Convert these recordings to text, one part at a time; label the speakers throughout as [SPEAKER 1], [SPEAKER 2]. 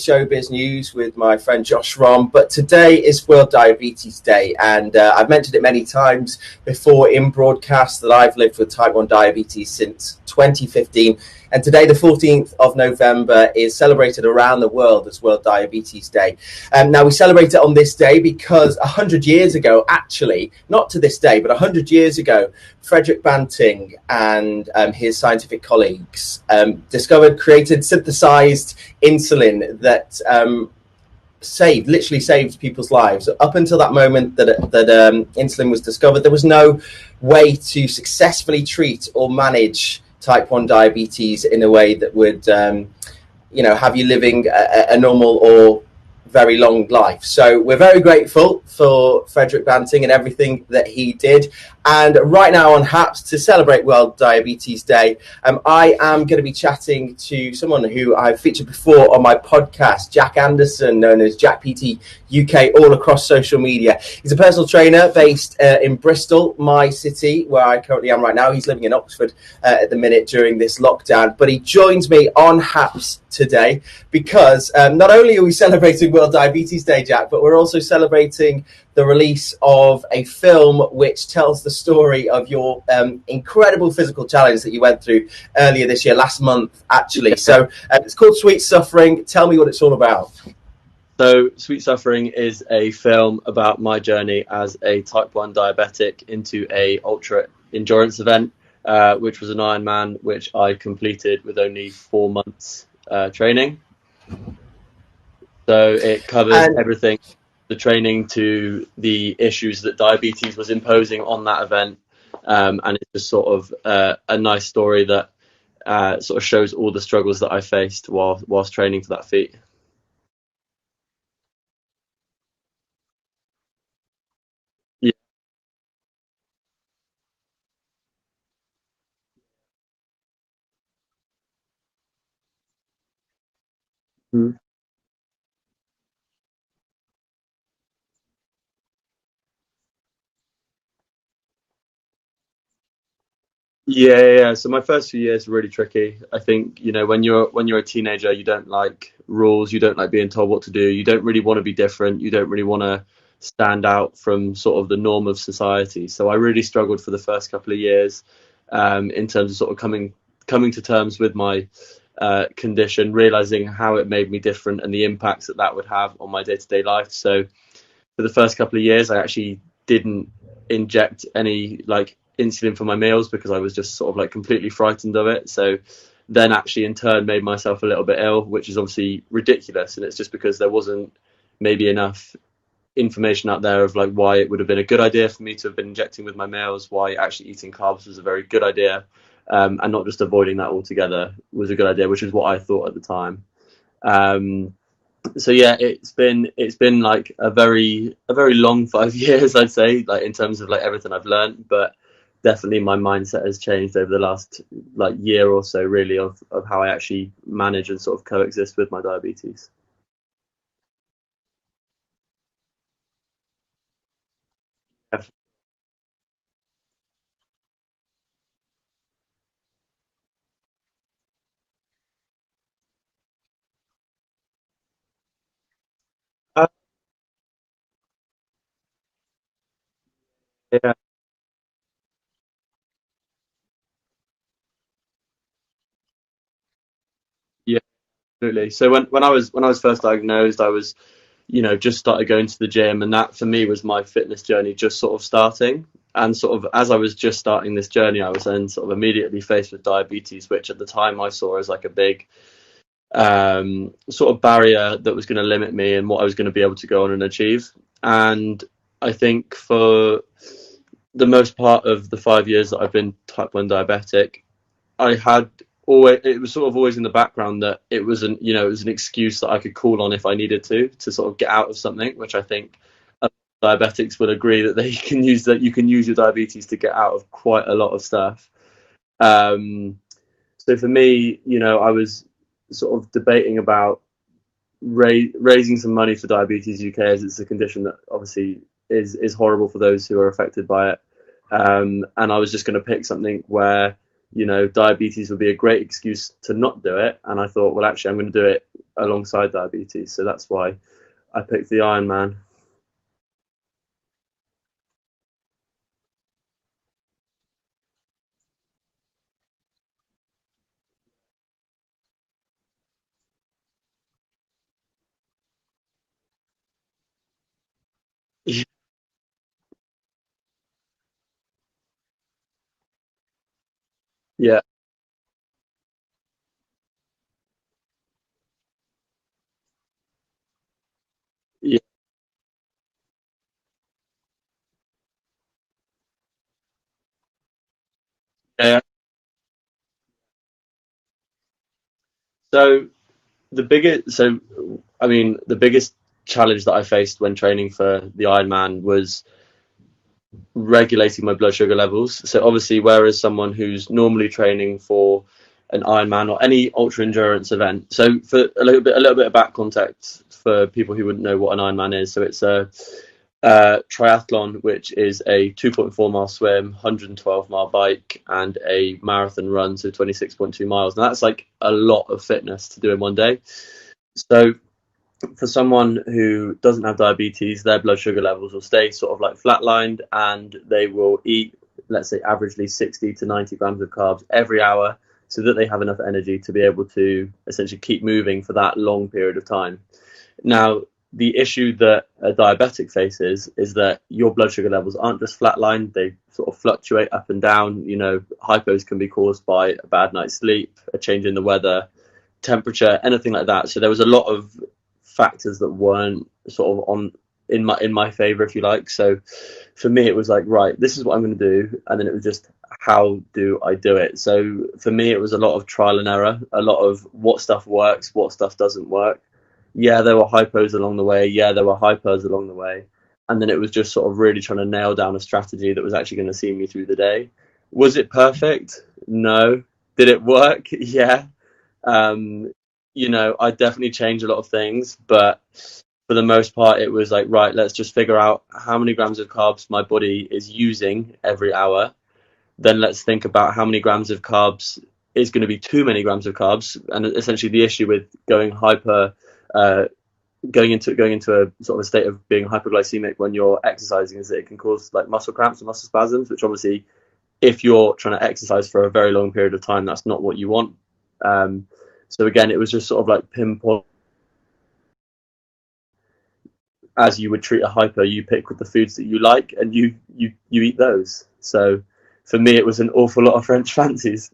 [SPEAKER 1] showbiz news with my friend Josh Rom, but today is World Diabetes Day, and I've mentioned it many times before in broadcast that I've lived with type 1 diabetes since 2015, and today, the 14th of November, is celebrated around the world as World Diabetes Day. Now, we celebrate it on this day because 100 years ago, actually, not to this day, but 100 years ago, Frederick Banting and his scientific colleagues discovered, created, synthesized insulin that literally saved people's lives. Up until that moment that insulin was discovered, there was no way to successfully treat or manage type 1 diabetes in a way that would have you living a normal or very long life. So we're very grateful for Frederick Banting and everything that he did. And right now on HAPS, to celebrate World Diabetes Day, I am going to be chatting to someone who I've featured before on my podcast, Jack Anderson, known as Jack PT UK, all across social media. He's a personal trainer based in Bristol, my city, where I currently am right now. He's living in Oxford at the minute during this lockdown. But he joins me on HAPS today because not only are we celebrating World Diabetes Day, Jack, but we're also celebrating the release of a film which tells the story of your incredible physical challenge that you went through earlier this year, last month, actually. So it's called Sweet Suffering. Tell me what it's all about.
[SPEAKER 2] So Sweet Suffering is a film about my journey as a type 1 diabetic into a ultra endurance event, which was an Ironman, which I completed with only 4 months training. So it covers everything, the training to the issues that diabetes was imposing on that event. And it's just sort of a nice story that sort of shows all the struggles that I faced whilst training for that feat. Yeah. Mhm. Yeah. So my first few years were really tricky. I think, when you're a teenager, you don't like rules, you don't like being told what to do, you don't really want to be different, you don't really want to stand out from sort of the norm of society. So I really struggled for the first couple of years in terms of sort of coming to terms with my condition, realizing how it made me different and the impacts that would have on my day-to-day life. So for the first couple of years, I actually didn't inject any insulin for my meals because I was just sort of completely frightened of it. So then actually in turn made myself a little bit ill, which is obviously ridiculous. And it's just because there wasn't maybe enough information out there of why it would have been a good idea for me to have been injecting with my meals, why actually eating carbs was a very good idea, and not just avoiding that altogether was a good idea, which is what I thought at the time. So yeah, it's been a very long 5 years, I'd say, in terms of everything I've learned, but definitely my mindset has changed over the last year or so, really, of how I actually manage and sort of coexist with my diabetes. Uh, yeah, yeah, absolutely. So when I was first diagnosed, I was just started going to the gym, and that for me was my fitness journey just sort of starting. And sort of as I was just starting this journey, I was then sort of immediately faced with diabetes, which at the time I saw as a big sort of barrier that was going to limit me and what I was going to be able to go on and achieve. And I think for the most part of the 5 years that I've been type 1 diabetic, I had always, it was sort of always in the background that it was an excuse that I could call on if I needed to sort of get out of something, which I think diabetics would agree that you can use your diabetes to get out of quite a lot of stuff. Um, so for me, I was sort of debating about raising some money for Diabetes UK, as it's a condition that obviously is horrible for those who are affected by it. And I was just going to pick something where diabetes would be a great excuse to not do it. And I thought, well, actually, I'm going to do it alongside diabetes. So that's why I picked the Ironman. Yeah, yeah, yeah. So the biggest challenge that I faced when training for the Ironman was regulating my blood sugar levels. So obviously, whereas someone who's normally training for an Ironman or any ultra endurance event, so for a little bit of back context for people who wouldn't know what an Ironman is. So it's a triathlon, which is a 2.4 mile swim, 112 mile bike, and a marathon run, so 26.2 miles. Now that's like a lot of fitness to do in one day. So for someone who doesn't have diabetes, their blood sugar levels will stay sort of like flatlined, and they will eat, let's say, averagely 60 to 90 grams of carbs every hour, so that they have enough energy to be able to essentially keep moving for that long period of time. Now, the issue that a diabetic faces is that your blood sugar levels aren't just flatlined, they sort of fluctuate up and down. You know, hypos can be caused by a bad night's sleep, a change in the weather, temperature, anything like that. So there was a lot of factors that weren't sort of on in my favor, if you like. So for me, it was like, right, this is what I'm going to do, and then it was just, how do I do it? So for me, it was a lot of trial and error, a lot of what stuff works, what stuff doesn't work. Yeah, there were hypos along the way. Yeah, there were hypers along the way. And then it was just sort of really trying to nail down a strategy that was actually going to see me through the day. Was it perfect? No. Did it work? Yeah. Um, you know, I definitely changed a lot of things, but for the most part, it was like, right, let's just figure out how many grams of carbs my body is using every hour. Then let's think about how many grams of carbs is going to be too many grams of carbs. And essentially, the issue with going hyper, uh, going into a sort of a state of being hypoglycemic when you're exercising is that it can cause like muscle cramps and muscle spasms, which obviously, if you're trying to exercise for a very long period of time, that's not what you want. Um, so again, it was just sort of like pinpoint, as you would treat a hyper, you pick with the foods that you like, and you eat those. So for me, it was an awful lot of French fancies.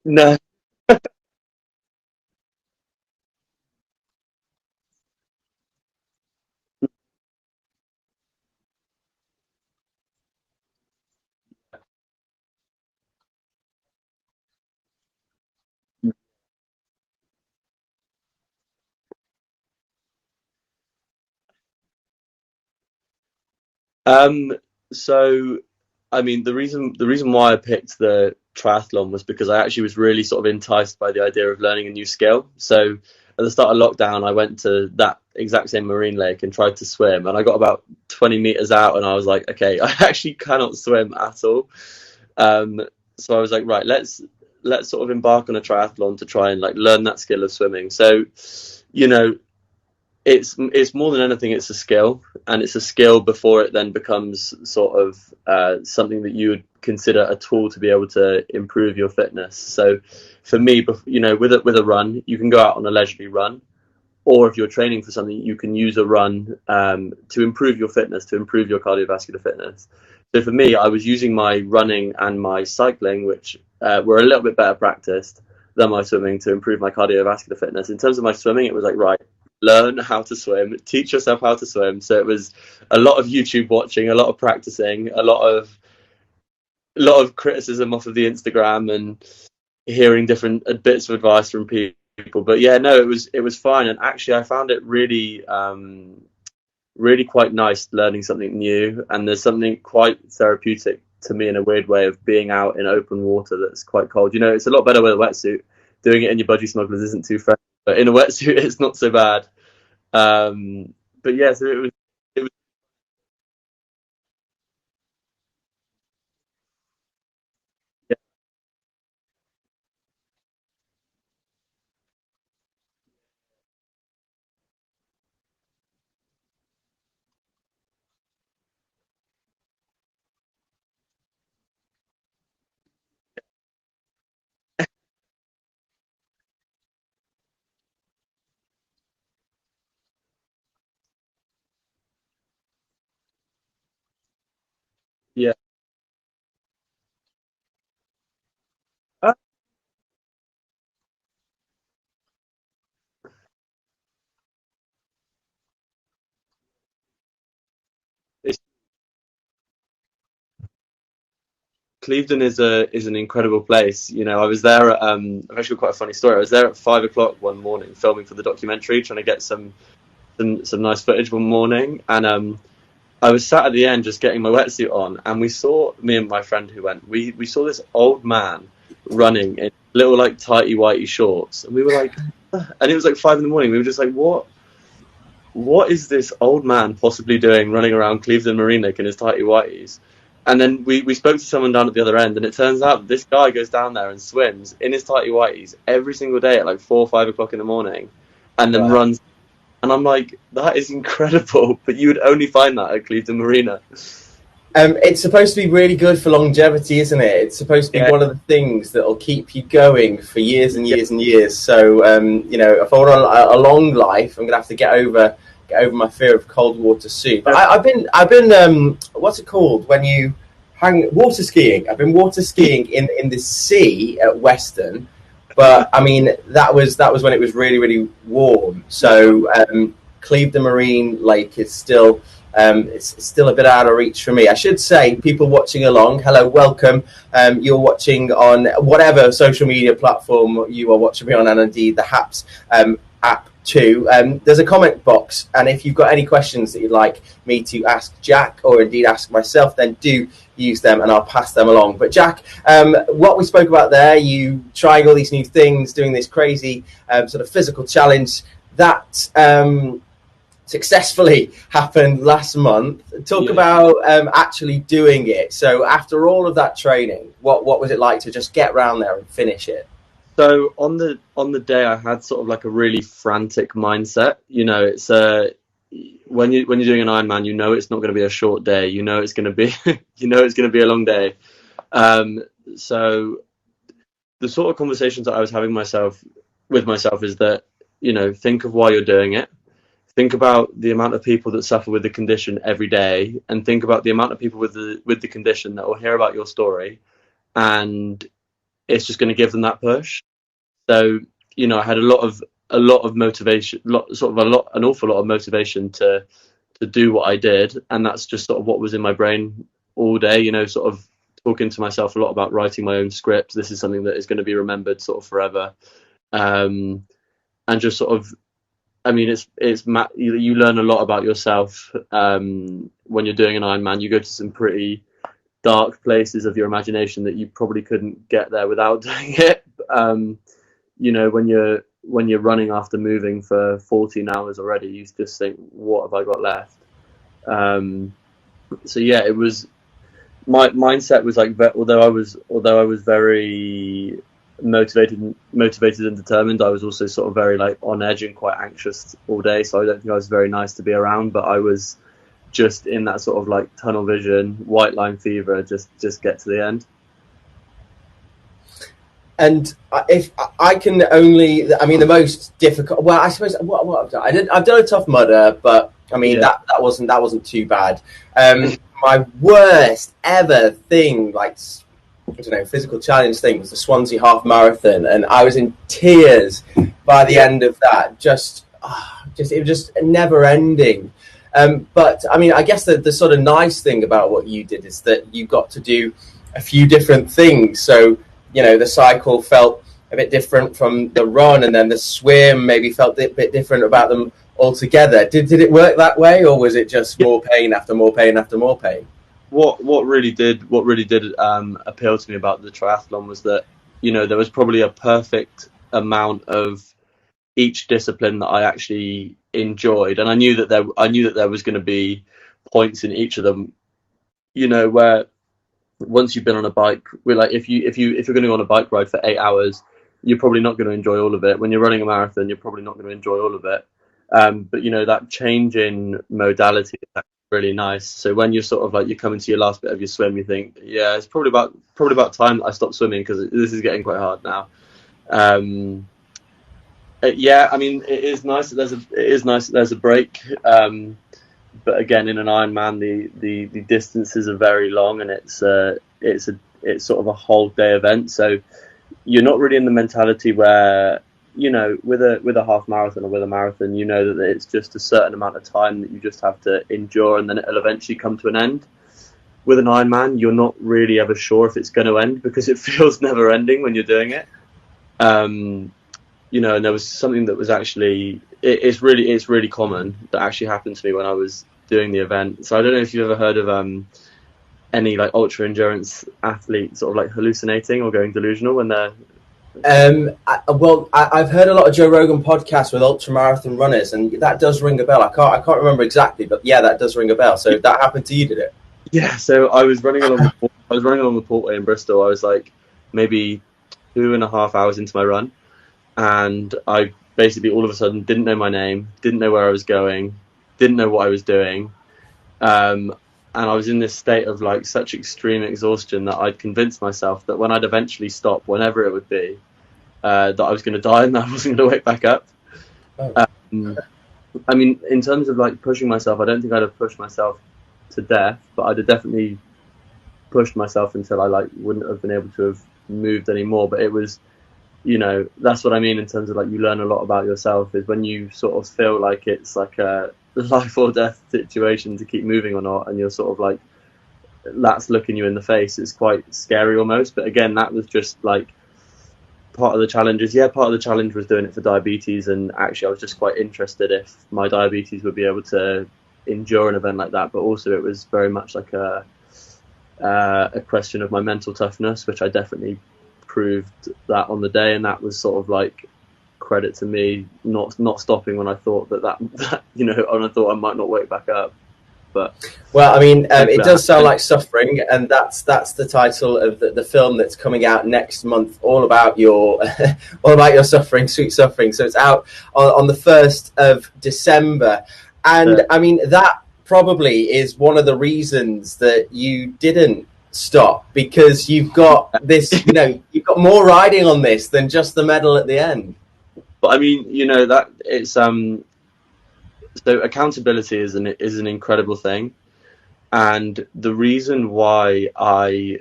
[SPEAKER 2] No. Um, so, I mean, the reason why I picked the triathlon was because I actually was really sort of enticed by the idea of learning a new skill. So, at the start of lockdown, I went to that exact same marine lake and tried to swim, and I got about 20 meters out, and I was like, okay, I actually cannot swim at all. Um, so I was like, right, let's sort of embark on a triathlon to try and like learn that skill of swimming. So, you know, it's more than anything, it's a skill, and it's a skill before it then becomes sort of something that you would consider a tool to be able to improve your fitness. So for me, you know, with a run, you can go out on a leisurely run, or if you're training for something, you can use a run to improve your fitness, to improve your cardiovascular fitness. So for me, I was using my running and my cycling, which were a little bit better practiced than my swimming, to improve my cardiovascular fitness. In terms of my swimming, it was like, right, learn how to swim, teach yourself how to swim. So it was a lot of YouTube watching, a lot of practicing, a lot of criticism off of the Instagram, and hearing different bits of advice from people. But yeah, no, it was fine, and actually, I found it really really quite nice learning something new. And there's something quite therapeutic to me in a weird way of being out in open water that's quite cold. You know, it's a lot better with a wetsuit. Doing it in your budgie smugglers isn't too fresh, but in a wetsuit, it's not so bad. But yeah, so it was. Clevedon is an incredible place. You know, I was there at I've actually got quite a funny story. I was there at 5 o'clock one morning filming for the documentary, trying to get some nice footage one morning, and I was sat at the end just getting my wetsuit on, and me and my friend who went, we saw this old man running in little like tighty whitey shorts, and we were like, and it was like 5 in the morning. We were just like, what is this old man possibly doing running around Clevedon Marine Lake in his tighty whities? And then we spoke to someone down at the other end, and it turns out this guy goes down there and swims in his tighty whities every single day at like 4 or 5 o'clock in the morning, and then runs. And I'm like, that is incredible, but you would only find that at Clevedon Marina.
[SPEAKER 1] It's supposed to be really good for longevity, isn't it? It's supposed to be one of the things that will keep you going for years and years and years. So, you know, if I want a long life, I'm going to have to get over my fear of cold water soon. But I've been what's it called when you water skiing? I've been water skiing in the sea at Weston. But I mean, that was when it was really, really warm. So Clevedon Marine Lake is still it's still a bit out of reach for me. I should say, people watching along, hello, welcome. You're watching on whatever social media platform you are watching me on, and indeed the HAPS app too. There's a comment box, and if you've got any questions that you'd like me to ask Jack, or indeed ask myself, then do use them and I'll pass them along. But Jack, what we spoke about there, you trying all these new things, doing this crazy sort of physical challenge that successfully happened last month. Talk about actually doing it. So after all of that training, what was it like to just get around there and finish it?
[SPEAKER 2] So on the day, I had sort of like a really frantic mindset. You know, it's when you're doing an Ironman, you know it's not going to be a short day. You know it's going to be a long day. So the sort of conversations that I was having with myself is that, you know, think of why you're doing it. Think about the amount of people that suffer with the condition every day, and think about the amount of people with the condition that will hear about your story, and it's just going to give them that push. So, you know, I had a lot of motivation, an awful lot of motivation to do what I did, and that's just sort of what was in my brain all day. You know, sort of talking to myself a lot about writing my own script. This is something that is going to be remembered sort of forever, and just sort of, I mean, you learn a lot about yourself when you're doing an Ironman. You go to some pretty dark places of your imagination that you probably couldn't get there without doing it. You know, when you're running after moving for 14 hours already, you just think, what have I got left? So yeah, it was, my mindset was like, although I was very motivated and determined, I was also sort of very like on edge and quite anxious all day. So I don't think I was very nice to be around, but I was just in that sort of like tunnel vision, white line fever, just get to the end.
[SPEAKER 1] And if I can only, I mean, the most difficult, well, I suppose what I've done, I've done a Tough Mudder, but I mean, that wasn't too bad. My worst ever thing, like, I don't know, physical challenge thing, was the Swansea Half Marathon, and I was in tears by the end of that. It was just never ending. But I mean, I guess the sort of nice thing about what you did is that you got to do a few different things. So, you know, the cycle felt a bit different from the run, and then the swim maybe felt a bit different about them altogether. Did it work that way, or was it just more pain after more pain after more pain?
[SPEAKER 2] What really did appeal to me about the triathlon was that, you know, there was probably a perfect amount of each discipline that I actually enjoyed, and I knew that there was going to be points in each of them, you know, where once you've been on a bike, we're like, if you're going to go on a bike ride for 8 hours, you're probably not going to enjoy all of it. When you're running a marathon, you're probably not going to enjoy all of it. But you know, that change in modality is really nice. So when you're sort of like, you're coming to your last bit of your swim, you think, yeah, it's probably about time that I stop swimming, because this is getting quite hard now. Yeah, I mean, it is nice that there's a break. But again, in an Ironman, the distances are very long, and it's sort of a whole day event. So you're not really in the mentality where, you know, with a half marathon or with a marathon, you know that it's just a certain amount of time that you just have to endure, and then it'll eventually come to an end. with an Ironman, you're not really ever sure if it's going to end because it feels never ending when you're doing it. Um, and there was something that was actually it's really common that actually happened to me when I was doing the event. So I don't know if you've ever heard of any like ultra endurance athletes sort of like hallucinating or going delusional when they're
[SPEAKER 1] I've heard a lot of Joe Rogan podcasts with ultra marathon runners, and that does ring a bell. I can't remember exactly, but yeah, that does ring a bell. So that happened to you, did it?
[SPEAKER 2] Yeah, so I was running along the Portway in Bristol. I was like maybe 2.5 hours into my run, and I basically all of a sudden didn't know my name, didn't know where I was going, didn't know what I was doing, and I was in this state of like such extreme exhaustion that I'd convinced myself that when I'd eventually stop, whenever it would be, that I was going to die and that I wasn't going to wake back up.
[SPEAKER 1] Oh.
[SPEAKER 2] Um, I mean, in terms of like pushing myself, I don't think I'd have pushed myself to death, but I'd have definitely pushed myself until I like wouldn't have been able to have moved anymore. But it was, that's what I mean in terms of like you learn a lot about yourself is when you sort of feel like it's like a life or death situation to keep moving or not, and you're sort of like that's looking you in the face. It's quite scary almost. But again, that was just like part of the challenges. Yeah, part of the challenge was doing it for diabetes, and actually I was just quite interested if my diabetes would be able to endure an event like that. But also it was very much like a question of my mental toughness, which I definitely proved that on the day, and that was sort of like credit to me not stopping when I thought that and I thought I might not wake back up. But
[SPEAKER 1] well, I mean, it does sound like suffering, and that's the title of the film that's coming out next month, all about your all about your suffering, sweet suffering. So it's out on the 1st of December, and I mean that probably is one of the reasons that you didn't stop, because you've got this, you've got more riding on this than just the medal at the end.
[SPEAKER 2] But I mean, that it's so accountability is an incredible thing. And the reason why I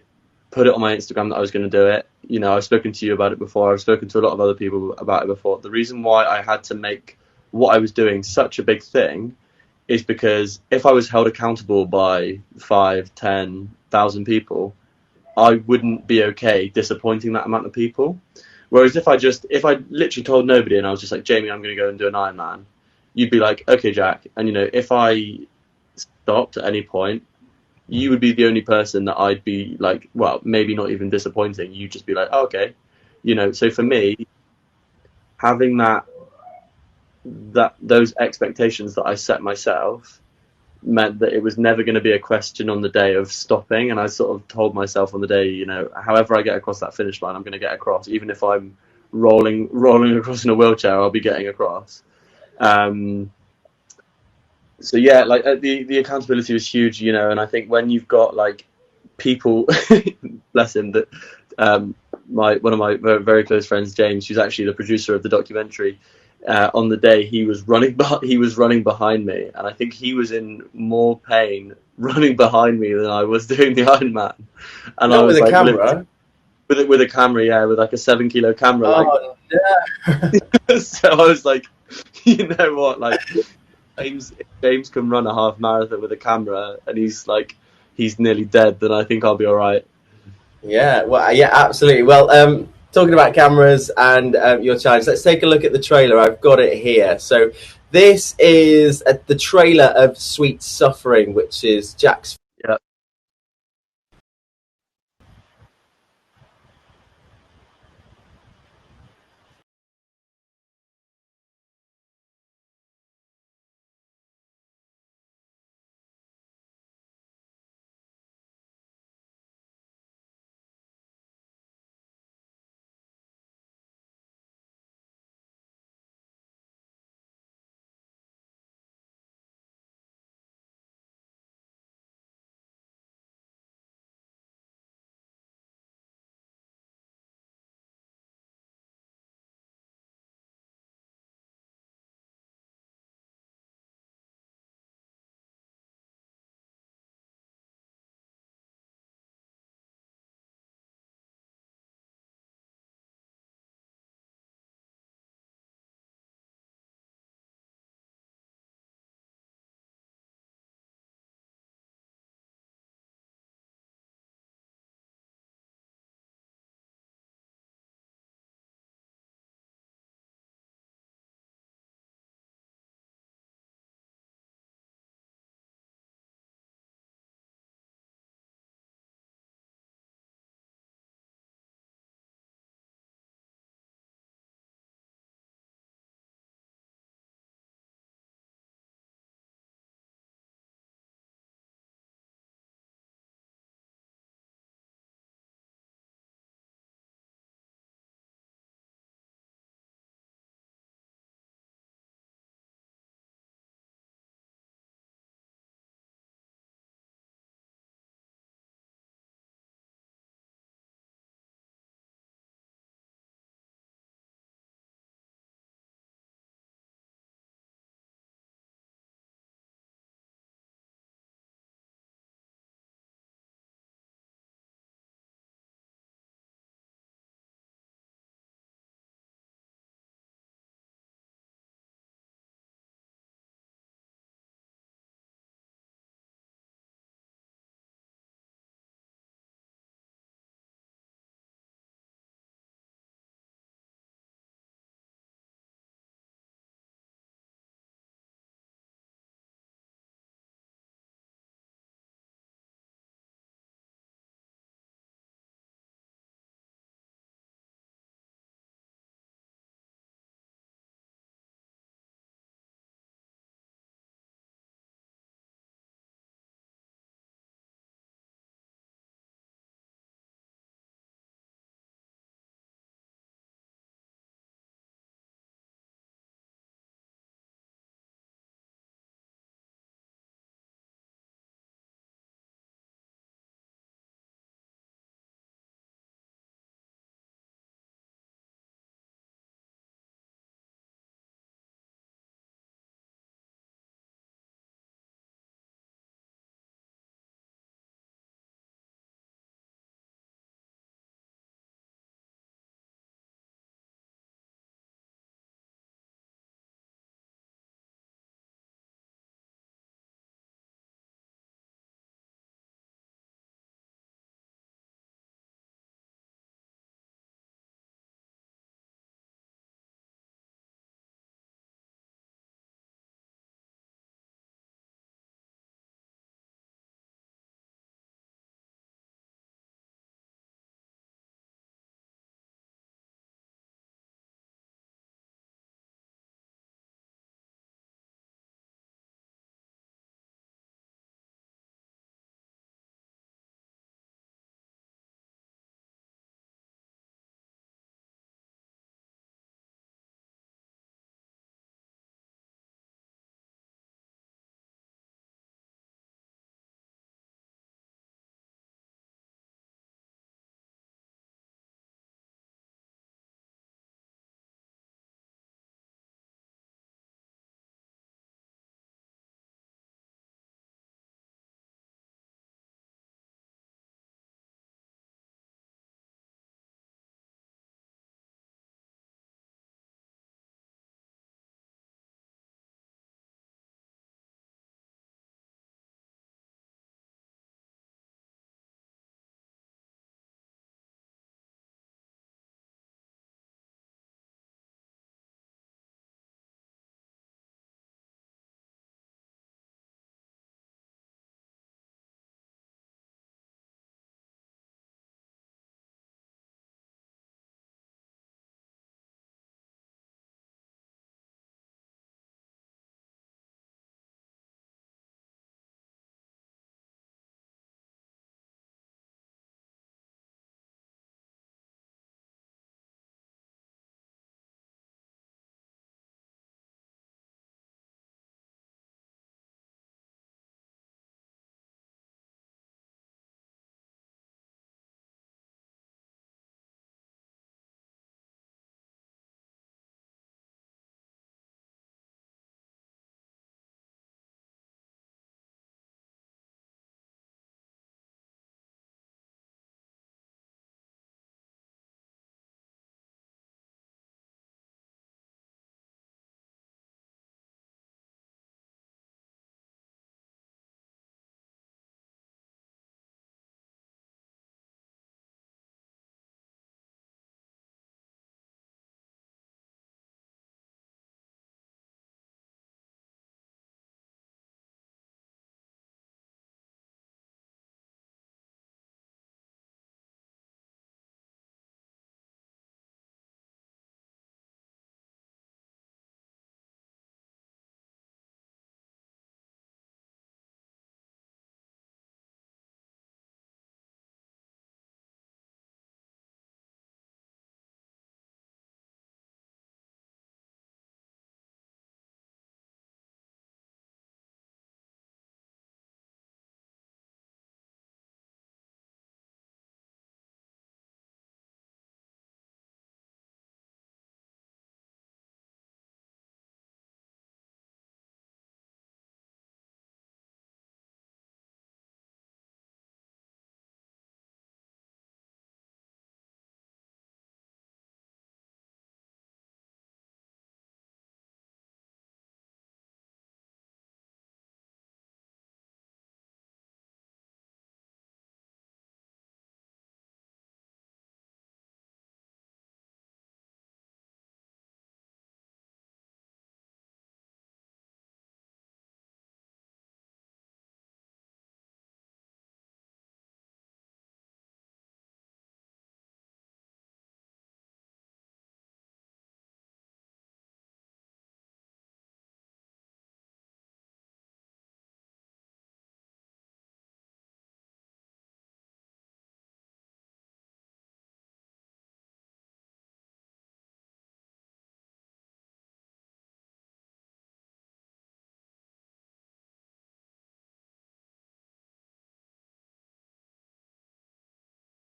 [SPEAKER 2] put it on my Instagram that I was going to do it, I've spoken to you about it before. I've spoken to a lot of other people about it before. The reason why I had to make what I was doing such a big thing is because if I was held accountable by 5, 10,000 people, I wouldn't be okay disappointing that amount of people. Whereas if I literally told nobody and I was just like, Jamie, I'm going to go and do an Ironman, you'd be like, okay, Jack. And if I stopped at any point, you would be the only person that I'd be like, well, maybe not even disappointing. You'd just be like, oh, okay. So for me, having those expectations that I set myself meant that it was never going to be a question on the day of stopping. And I sort of told myself on the day, however I get across that finish line, I'm going to get across. Even if I'm rolling across in a wheelchair, I'll be getting across. So yeah, like the accountability was huge, and I think when you've got like people, bless him, that one of my very, very close friends, James, who's actually the producer of the documentary, on the day he was running behind me, and I think he was in more pain running behind me than I was doing the Ironman. And
[SPEAKER 1] Not
[SPEAKER 2] I was
[SPEAKER 1] with a
[SPEAKER 2] like,
[SPEAKER 1] camera.
[SPEAKER 2] with a camera, yeah, with like a 7 kilo camera, like.
[SPEAKER 1] Oh no.
[SPEAKER 2] So I was like, you know what, like. James can run a half marathon with a camera and he's nearly dead, then I think I'll be all right.
[SPEAKER 1] Yeah, well, yeah, absolutely. Well, talking about cameras and your challenge, let's take a look at the trailer. I've got it here. So this is the trailer of Sweet Suffering, which is Jack's
[SPEAKER 2] Yeah.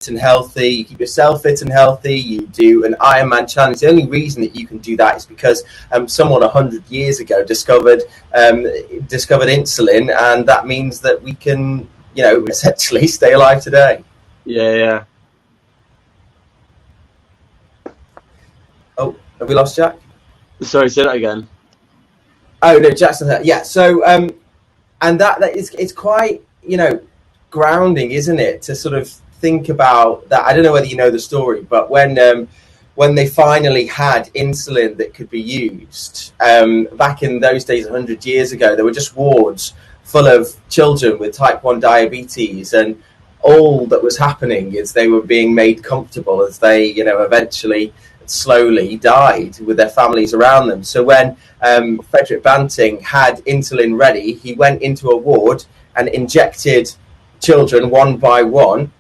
[SPEAKER 1] and healthy, you keep yourself fit and healthy, you do an Ironman challenge. The only reason that you can do that is because someone 100 years ago discovered insulin, and that means that we can, essentially stay alive today.
[SPEAKER 2] Yeah.
[SPEAKER 1] Oh, have we lost Jack?
[SPEAKER 2] Sorry, say that again.
[SPEAKER 1] Oh no, Jackson. Yeah. So, and that is, it's quite, grounding, isn't it, to sort of think about that. I don't know whether you know the story, but when they finally had insulin that could be used, back in those days, 100 years ago, there were just wards full of children with type 1 diabetes, and all that was happening is they were being made comfortable as they, eventually slowly died with their families around them. So when Frederick Banting had insulin ready, he went into a ward and injected children one by one,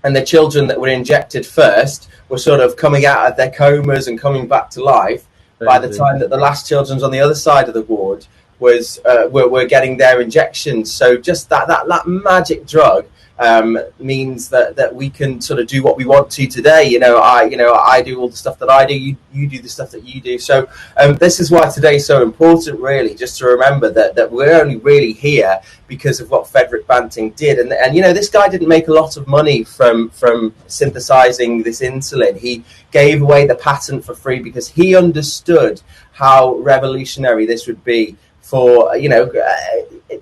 [SPEAKER 1] and the children that were injected first were sort of coming out of their comas and coming back to life by the time that the last children's on the other side of the ward were getting their injections. So just that magic drug means that we can sort of do what we want to today. I do all the stuff that I do, you do the stuff that you do. So this is why today is so important, really, just to remember that we're only really here because of what Frederick Banting did. And this guy didn't make a lot of money from synthesizing this insulin. He gave away the patent for free because he understood how revolutionary this would be for,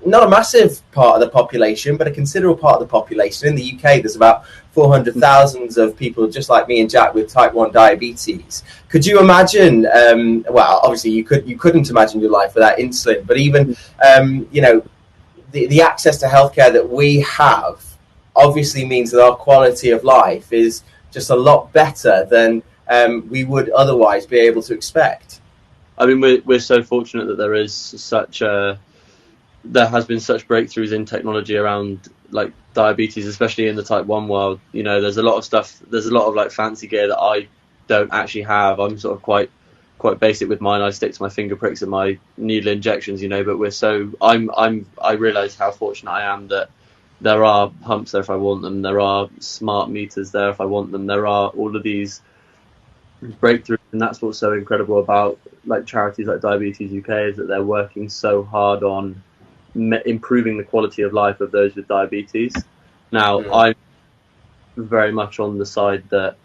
[SPEAKER 1] not a massive part of the population, but a considerable part of the population. In the UK, there's about 400,000 of people just like me and Jack with type 1 diabetes. Could you imagine, well, obviously you couldn't imagine your life without insulin, but even, the access to healthcare that we have obviously means that our quality of life is just a lot better than we would otherwise be able to expect.
[SPEAKER 2] I mean, we're so fortunate that there has been such breakthroughs in technology around like diabetes, especially in the type 1 world. There's a lot of stuff. There's a lot of like fancy gear that I don't actually have. I'm sort of quite basic with mine. I stick to my finger pricks and my needle injections. But I realise how fortunate I am that there are pumps there if I want them. There are smart meters there if I want them. There are all of these breakthroughs, and that's what's so incredible about like charities like Diabetes UK, is that they're working so hard on improving the quality of life of those with diabetes. Now, I'm very much on the side that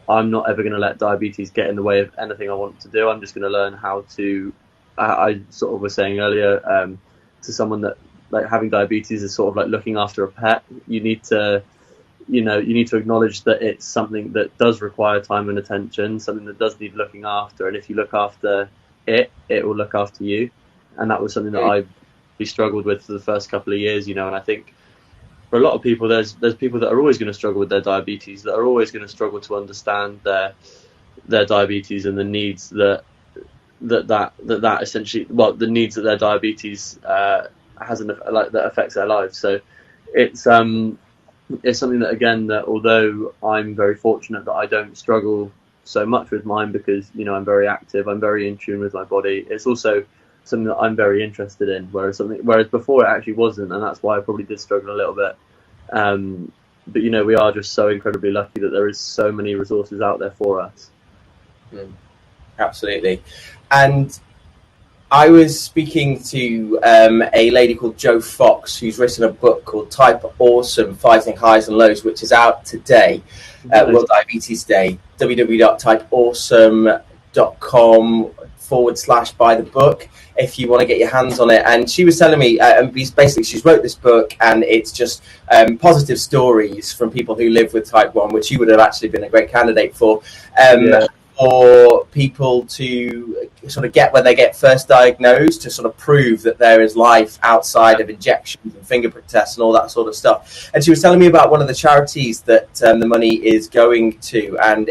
[SPEAKER 2] I'm not ever going to let diabetes get in the way of anything I want to do. I'm just going to learn how to, I sort of was saying earlier, to someone that like having diabetes is sort of like looking after a pet. You need to acknowledge that it's something that does require time and attention, something that does need looking after. And if you look after it will look after you. And that was something that I struggled with for the first couple of years, and I think for a lot of people, there's people that are always going to struggle with their diabetes, that are always going to struggle to understand their diabetes and the needs that essentially, well, the needs that their diabetes has that affects their lives. So it's something that, again, that although I'm very fortunate that I don't struggle so much with mine because I'm very active, I'm very in tune with my body, it's also something that I'm very interested in, whereas before it actually wasn't, and that's why I probably did struggle a little bit. But we are just so incredibly lucky that there is so many resources out there for us.
[SPEAKER 1] Absolutely. And I was speaking to a lady called Jo Fox, who's written a book called Type Awesome, Fighting Highs and Lows, which is out today, World Diabetes Day, www.typeawesome.com/buy the book if you want to get your hands on it. And she was telling me, basically she's wrote this book, and it's just positive stories from people who live with type 1, which you would have actually been a great candidate for. For people to sort of get, when they get first diagnosed, to sort of prove that there is life outside of injections and finger prick tests and all that sort of stuff. And she was telling me about one of the charities that the money is going to, and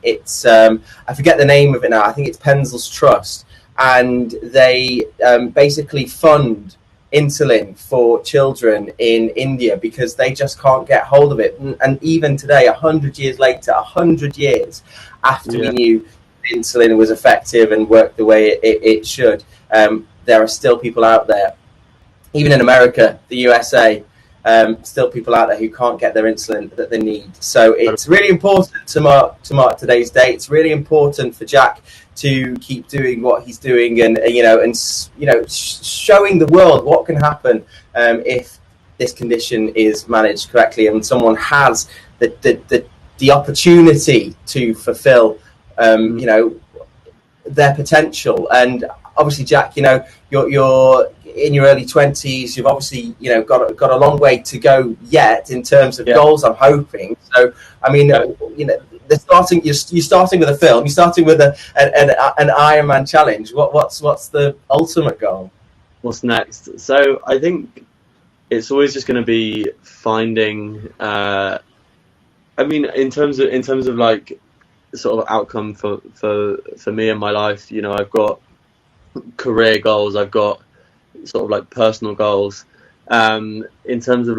[SPEAKER 1] it's I forget the name of it now. I think it's Penzel's Trust, and they basically fund insulin for children in India because they just can't get hold of it. And even today, 100 years later, 100 years after we knew insulin was effective and worked the way it should, there are still people out there, even in America, the USA, still people out there who can't get their insulin that they need. So it's really important to mark today's day. It's really important for Jack to keep doing what he's doing, and showing the world what can happen if this condition is managed correctly, and someone has the opportunity to fulfill their potential. And obviously, Jack, you're in your early 20s. You've obviously got a long way to go yet in terms of goals, I'm hoping. So I mean, you're starting with a film. You're starting with an Ironman challenge. What's the ultimate goal?
[SPEAKER 2] What's next? So I think it's always just going to be finding. In terms of like sort of outcome for me in my life, I've got career goals. I've got sort of like personal goals. In terms of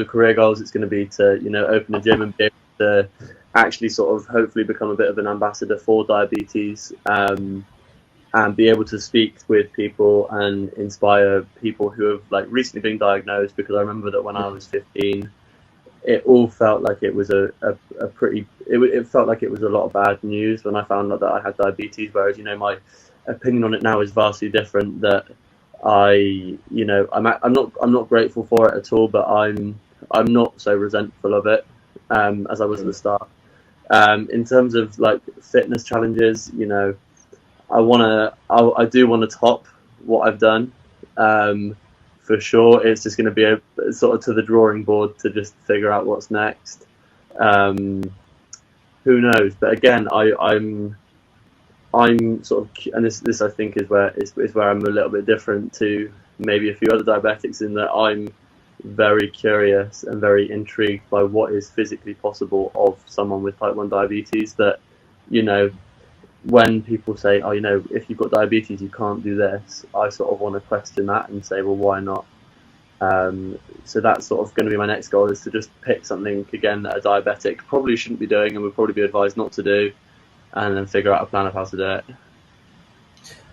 [SPEAKER 2] career goals, it's going to be to open a gym and be able to actually sort of hopefully become a bit of an ambassador for diabetes, and be able to speak with people and inspire people who have like recently been diagnosed. Because I remember that when I was 15, it all felt like it was it felt like it was a lot of bad news when I found out that I had diabetes, whereas my opinion on it now is vastly different. That I'm not grateful for it at all, but I'm not so resentful of it as I was at the start. In terms of like fitness challenges, I do want to top what I've done. For sure, it's just going to be a sort of to the drawing board to just figure out what's next. Who knows? But again, I'm sort of, and this I think is where I'm a little bit different to maybe a few other diabetics, in that I'm very curious and very intrigued by what is physically possible of someone with type 1 diabetes. That when people say, if you've got diabetes, you can't do this, I sort of want to question that and say, well, why not? So that's sort of going to be my next goal, is to just pick something, again, that a diabetic probably shouldn't be doing and would probably be advised not to do, and then figure out a plan of how to do it.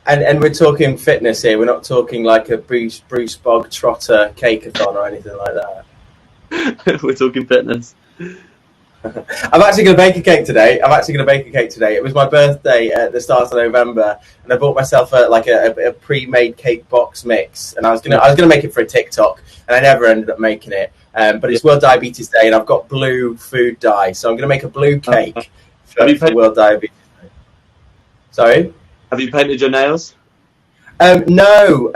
[SPEAKER 1] And we're talking fitness here. We're not talking like a Bruce Bog Trotter cake-a-thon or anything like that.
[SPEAKER 2] We're talking fitness.
[SPEAKER 1] I'm actually going to bake a cake today. It was my birthday at the start of November, and I bought myself a pre-made cake box mix, and I was gonna make it for a TikTok, and I never ended up making it. But it's World Diabetes Day, and I've got blue food dye, so I'm going to make a blue cake for World Diabetes Day. Sorry?
[SPEAKER 2] Have you painted your nails?
[SPEAKER 1] No.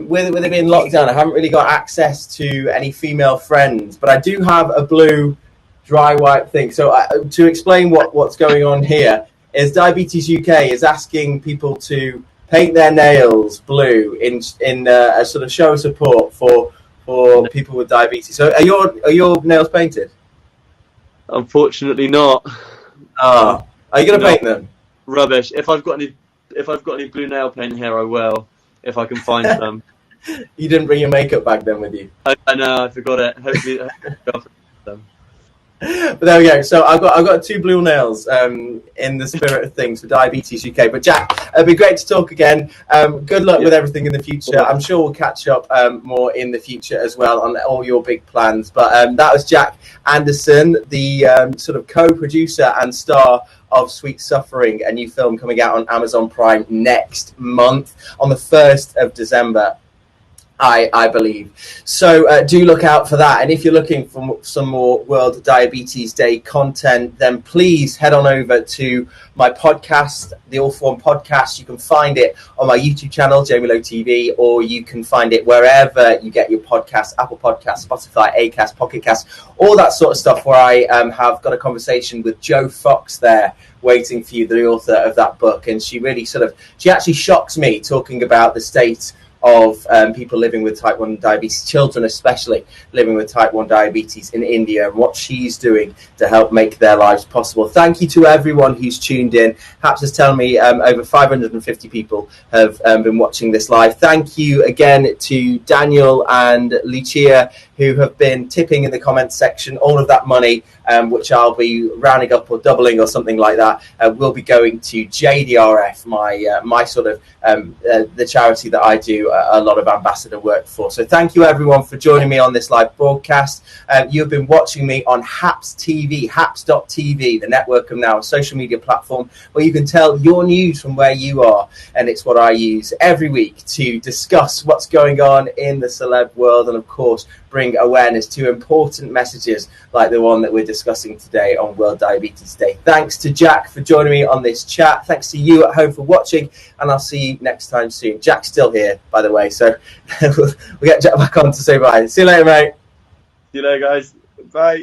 [SPEAKER 1] With it being locked down, I haven't really got access to any female friends, but I do have a blue dry wipe thing. So to explain what's going on here is Diabetes UK is asking people to paint their nails blue in a sort of show of support for people with diabetes. So are your nails painted?
[SPEAKER 2] Unfortunately not.
[SPEAKER 1] Are you going to paint them?
[SPEAKER 2] Rubbish. If I've got any blue nail paint here, I will, if I can find some.
[SPEAKER 1] You didn't bring your makeup bag then with you?
[SPEAKER 2] I know, I forgot it. Hopefully them.
[SPEAKER 1] But there we go. So I've got 2 blue nails in the spirit of things for Diabetes UK. But Jack, it'd be great to talk again. Good luck with everything in the future. I'm sure we'll catch up more in the future as well on all your big plans. But that was Jack Anderson, the sort of co-producer and star of Sweet Suffering, a new film coming out on Amazon Prime next month on the 1st of December. I believe. So do look out for that. And if you're looking for some more World Diabetes Day content, then please head on over to my podcast, the All For One Podcast. You can find it on my YouTube channel, Jamie Lowe TV, or you can find it wherever you get your podcasts, Apple Podcasts, Spotify, Acast, Pocket Cast, all that sort of stuff, where I have got a conversation with Jo Fox there waiting for you, the author of that book. And she really she actually shocks me, talking about the state of people living with type 1 diabetes, children especially living with type 1 diabetes in India, and what she's doing to help make their lives possible. Thank you to everyone who's tuned in. Haps is telling me over 550 people have been watching this live. Thank you again to Daniel and Lucia who have been tipping in the comments section. All of that money, which I'll be rounding up or doubling or something like that, will be going to JDRF, my sort of the charity that I do a lot of ambassador work for. So thank you everyone for joining me on this live broadcast. You've been watching me on Haps TV, haps.tv, the network of now, a social media platform where you can tell your news from where you are. And it's what I use every week to discuss what's going on in the celeb world and, of course, bring awareness to important messages like the one that we're discussing today on World Diabetes Day. Thanks to Jack for joining me on this chat. Thanks to you at home for watching, and I'll see you next time soon. Jack's still here, by the way, so we'll get Jack back on to say bye. See you later, mate.
[SPEAKER 2] See you later, guys. Bye.